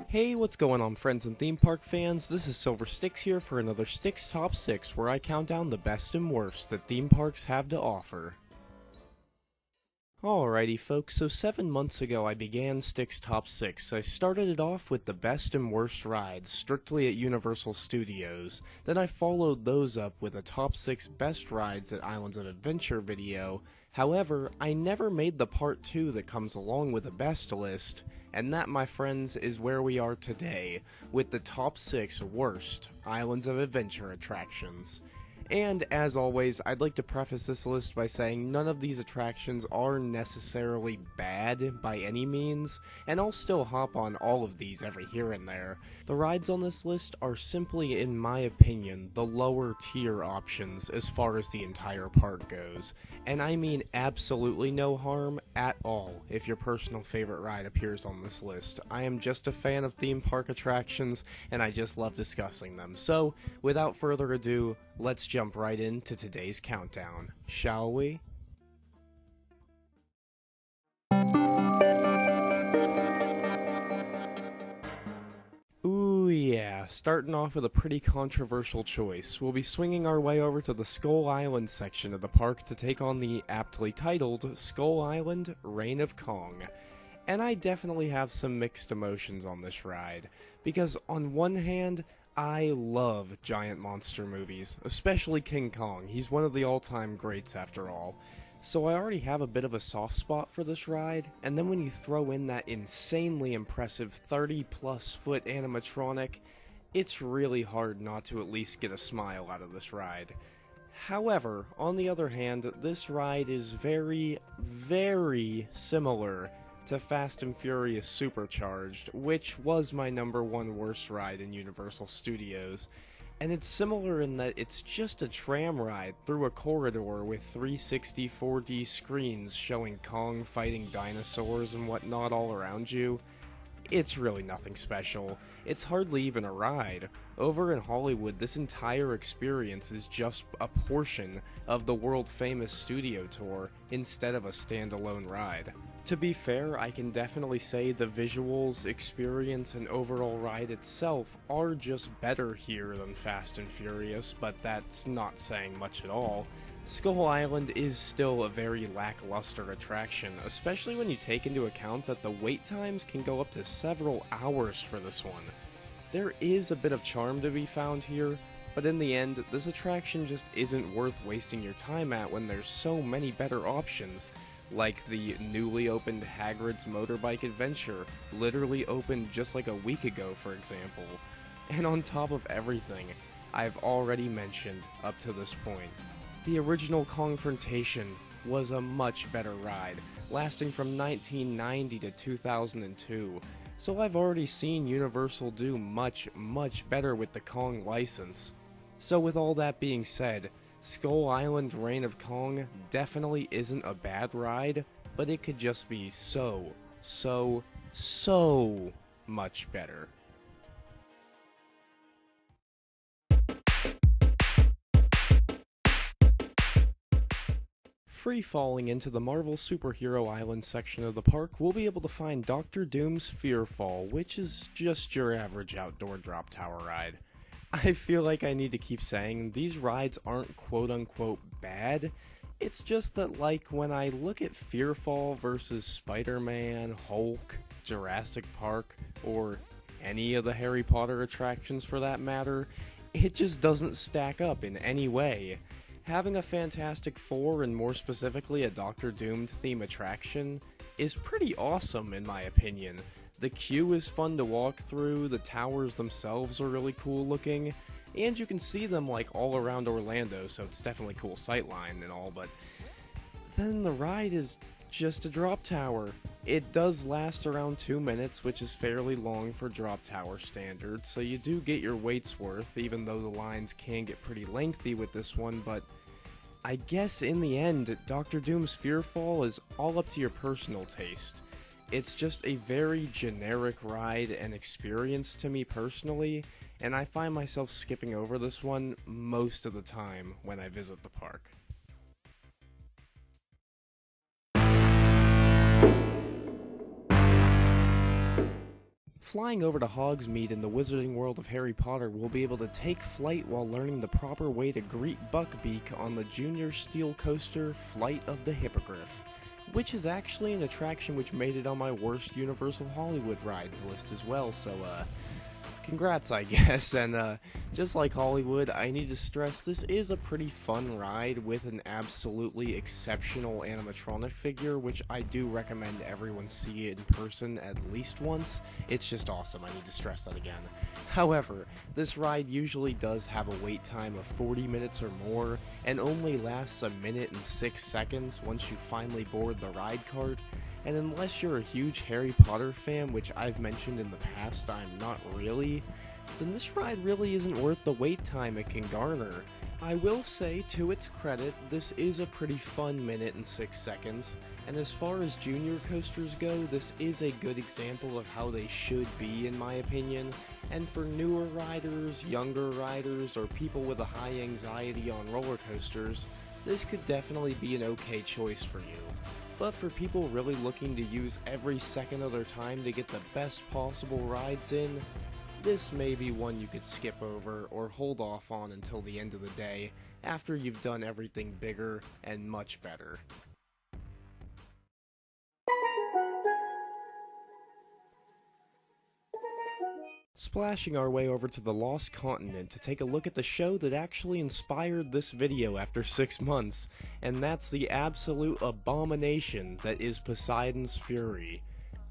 Hey, what's going on, friends and theme park fans? This is Stix here for another Stix Top 6, where I count down the best and worst that theme parks have to offer. Alrighty folks, so 7 months ago I began Stix Top 6. I started it off with the best and worst rides, strictly at Universal Studios. Then I followed those up with a Top 6 best rides at Islands of Adventure video. However, I never made the part 2 that comes along with the best list. And that, my friends, is where we are today, with the top 6 worst Islands of Adventure attractions. And, as always, I'd like to preface this list by saying none of these attractions are necessarily bad by any means, and I'll still hop on all of these every here and there. The rides on this list are simply, in my opinion, the lower tier options as far as the entire park goes. And I mean absolutely no harm at all if your personal favorite ride appears on this list. I am just a fan of theme park attractions, and I just love discussing them. So, without further ado, let's jump right into today's countdown, shall we? Ooh yeah, starting off with a pretty controversial choice. We'll be swinging our way over to the Skull Island section of the park to take on the aptly titled Skull Island Reign of Kong. And I definitely have some mixed emotions on this ride, because on one hand, I love giant monster movies, especially King Kong. He's one of the all-time greats after all. So I already have a bit of a soft spot for this ride, and then when you throw in that insanely impressive 30+ foot animatronic, it's really hard not to at least get a smile out of this ride. However, on the other hand, this ride is very, very similar to Fast and Furious Supercharged, which was my #1 worst ride in Universal Studios. And it's similar in that it's just a tram ride through a corridor with 360 4D screens showing Kong fighting dinosaurs and whatnot all around you. It's really nothing special. It's hardly even a ride. Over in Hollywood, this entire experience is just a portion of the world-famous studio tour instead of a standalone ride. To be fair, I can definitely say the visuals, experience, and overall ride itself are just better here than Fast and Furious, but that's not saying much at all. Skull Island is still a very lackluster attraction, especially when you take into account that the wait times can go up to several hours for this one. There is a bit of charm to be found here, but in the end, this attraction just isn't worth wasting your time at when there's so many better options, like the newly opened Hagrid's Motorbike Adventure, literally opened just like a week ago, for example. And on top of everything I've already mentioned up to this point, the original Kongfrontation was a much better ride, lasting from 1990 to 2002, so I've already seen Universal do much, much better with the Kong license. So with all that being said, Skull Island Reign of Kong definitely isn't a bad ride, but it could just be so much better. Free falling into the Marvel Superhero Island section of the park, we'll be able to find Dr. Doom's Fearfall, which is just your average outdoor drop tower ride. I feel like I need to keep saying these rides aren't quote-unquote bad. It's just that, like, when I look at Fearfall versus Spider-Man, Hulk, Jurassic Park, or any of the Harry Potter attractions for that matter, it just doesn't stack up in any way. Having a Fantastic Four, and more specifically a Doctor Doom theme attraction, is pretty awesome in my opinion. The queue is fun to walk through, the towers themselves are really cool looking, and you can see them like all around Orlando, so it's definitely cool sightline and all, but then the ride is just a drop tower. It does last around 2 minutes, which is fairly long for drop tower standards, so you do get your weight's worth, even though the lines can get pretty lengthy with this one, but I guess in the end, Dr. Doom's Fearfall is all up to your personal taste. It's just a very generic ride and experience to me personally, and I find myself skipping over this one most of the time when I visit the park. Flying over to Hogsmeade in the wizarding world of Harry Potter, we'll be able to take flight while learning the proper way to greet Buckbeak on the Junior Steel Coaster Flight of the Hippogriff, which is actually an attraction which made it on my worst Universal Hollywood rides list as well, so congrats, I guess. And just like Hollywood, I need to stress this is a pretty fun ride with an absolutely exceptional animatronic figure, which I do recommend everyone see it in person at least once. It's just awesome, I need to stress that again. However, this ride usually does have a wait time of 40 minutes or more, and only lasts a minute and 6 seconds once you finally board the ride cart. And unless you're a huge Harry Potter fan, which I've mentioned in the past I'm not really, then this ride really isn't worth the wait time it can garner. I will say, to its credit, this is a pretty fun minute and 6 seconds, and as far as junior coasters go, this is a good example of how they should be in my opinion, and for newer riders, younger riders, or people with a high anxiety on roller coasters, this could definitely be an okay choice for you. But for people really looking to use every second of their time to get the best possible rides in, this may be one you could skip over or hold off on until the end of the day, after you've done everything bigger and much better. Splashing our way over to the Lost Continent to take a look at the show that actually inspired this video after 6 months, and that's the absolute abomination that is Poseidon's Fury.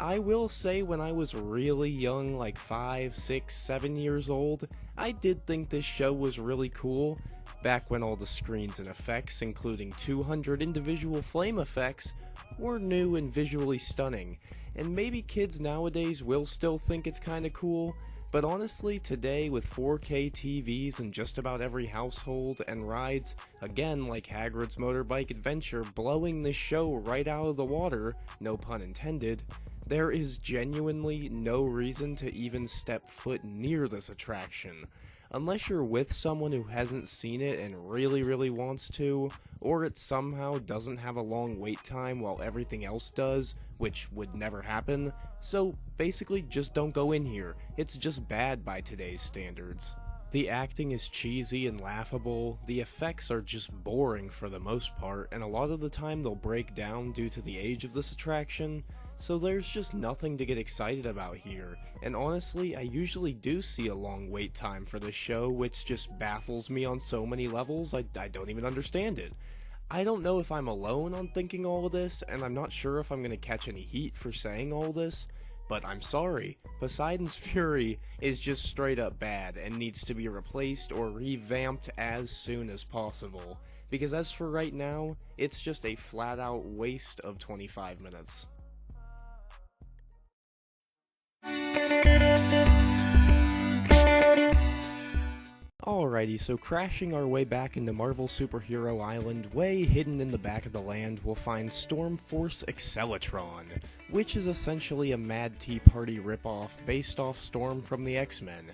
I will say when I was really young, like 5, 6, 7 years old, I did think this show was really cool, back when all the screens and effects, including 200 individual flame effects, were new and visually stunning, and maybe kids nowadays will still think it's kinda cool, but honestly, today with 4K TVs in just about every household and rides, again like Hagrid's Motorbike Adventure blowing this show right out of the water, no pun intended, there is genuinely no reason to even step foot near this attraction. Unless you're with someone who hasn't seen it and really wants to, or it somehow doesn't have a long wait time while everything else does, which would never happen, so basically just don't go in here. It's just bad by today's standards. The acting is cheesy and laughable, the effects are just boring for the most part, and a lot of the time they'll break down due to the age of this attraction, so there's just nothing to get excited about here, and honestly, I usually do see a long wait time for this show, which just baffles me on so many levels, I don't even understand it. I don't know if I'm alone on thinking all of this, and I'm not sure if I'm gonna catch any heat for saying all this, but I'm sorry, Poseidon's Fury is just straight up bad and needs to be replaced or revamped as soon as possible, because as for right now, it's just a flat out waste of 25 minutes. Alrighty, so crashing our way back into Marvel Superhero Island, way hidden in the back of the land, we'll find Storm Force Accelatron, which is essentially a Mad Tea Party ripoff based off Storm from the X-Men.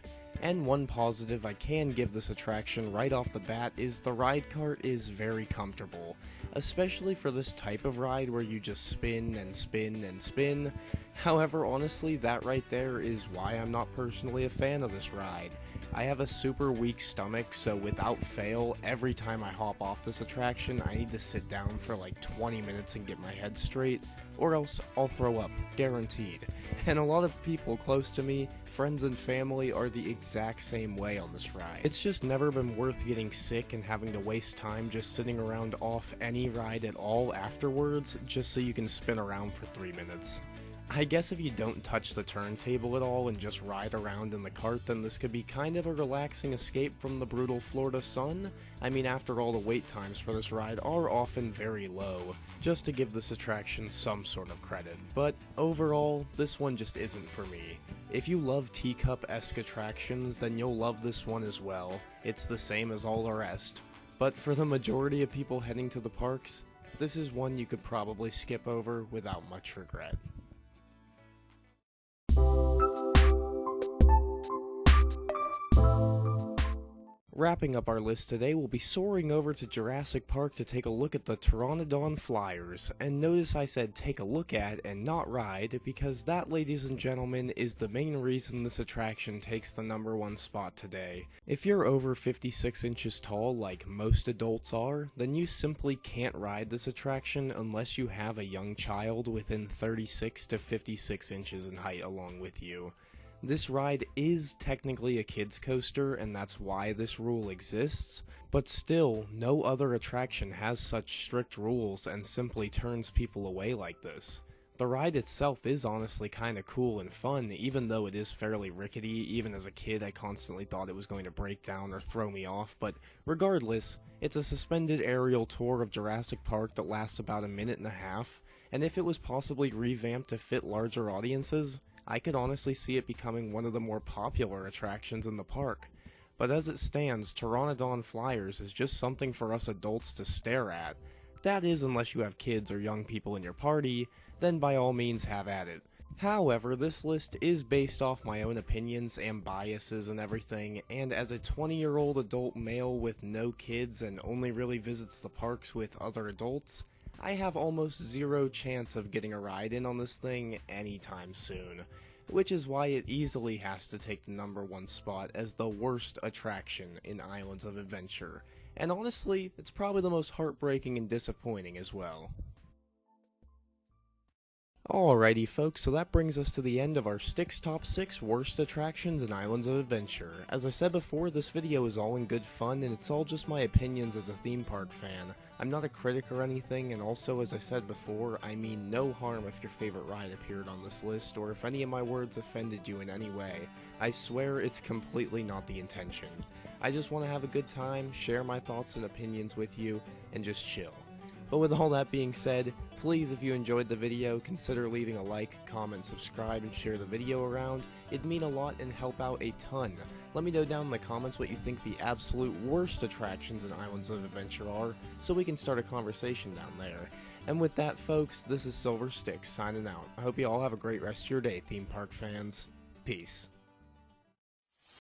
And one positive I can give this attraction right off the bat is the ride cart is very comfortable, especially for this type of ride where you just spin and spin and spin. However, honestly, that right there is why I'm not personally a fan of this ride. I have a super weak stomach, so without fail, every time I hop off this attraction, I need to sit down for like 20 minutes and get my head straight, or else I'll throw up, guaranteed. And a lot of people close to me, friends and family, are the exact same way on this ride. It's just never been worth getting sick and having to waste time just sitting around off any ride at all afterwards, just so you can spin around for 3 minutes. I guess if you don't touch the turntable at all and just ride around in the cart, then this could be kind of a relaxing escape from the brutal Florida sun. I mean, after all, the wait times for this ride are often very low, just to give this attraction some sort of credit. But overall, this one just isn't for me. If you love teacup-esque attractions, then you'll love this one as well. It's the same as all the rest. But for the majority of people heading to the parks, this is one you could probably skip over without much regret. Wrapping up our list today, we'll be soaring over to Jurassic Park to take a look at the Pteranodon Flyers. And notice I said take a look at and not ride, because that, ladies and gentlemen, is the main reason this attraction takes the #1 spot today. If you're over 56 inches tall, like most adults are, then you simply can't ride this attraction unless you have a young child within 36 to 56 inches in height along with you. This ride is technically a kids coaster, and that's why this rule exists, but still, no other attraction has such strict rules and simply turns people away like this. The ride itself is honestly kinda cool and fun, even though it is fairly rickety. Even as a kid, I constantly thought it was going to break down or throw me off, but regardless, it's a suspended aerial tour of Jurassic Park that lasts about a minute and a half, and if it was possibly revamped to fit larger audiences, I could honestly see it becoming one of the more popular attractions in the park. But as it stands, Pteranodon Flyers is just something for us adults to stare at. That is, unless you have kids or young people in your party, then by all means have at it. However, this list is based off my own opinions and biases and everything, and as a 20-year-old adult male with no kids and only really visits the parks with other adults, I have almost zero chance of getting a ride in on this thing anytime soon, which is why it easily has to take the #1 spot as the worst attraction in Islands of Adventure, and honestly, it's probably the most heartbreaking and disappointing as well. Alrighty folks, so that brings us to the end of our Stix Top 6 Worst Attractions in Islands of Adventure. As I said before, this video is all in good fun, and it's all just my opinions as a theme park fan. I'm not a critic or anything, and also, as I said before, I mean no harm if your favorite ride appeared on this list, or if any of my words offended you in any way. I swear it's completely not the intention. I just want to have a good time, share my thoughts and opinions with you, and just chill. But with all that being said, please, if you enjoyed the video, consider leaving a like, comment, subscribe, and share the video around. It'd mean a lot and help out a ton. Let me know down in the comments what you think the absolute worst attractions in Islands of Adventure are, so we can start a conversation down there. And with that, folks, this is Silver Stix signing out. I hope you all have a great rest of your day, theme park fans. Peace.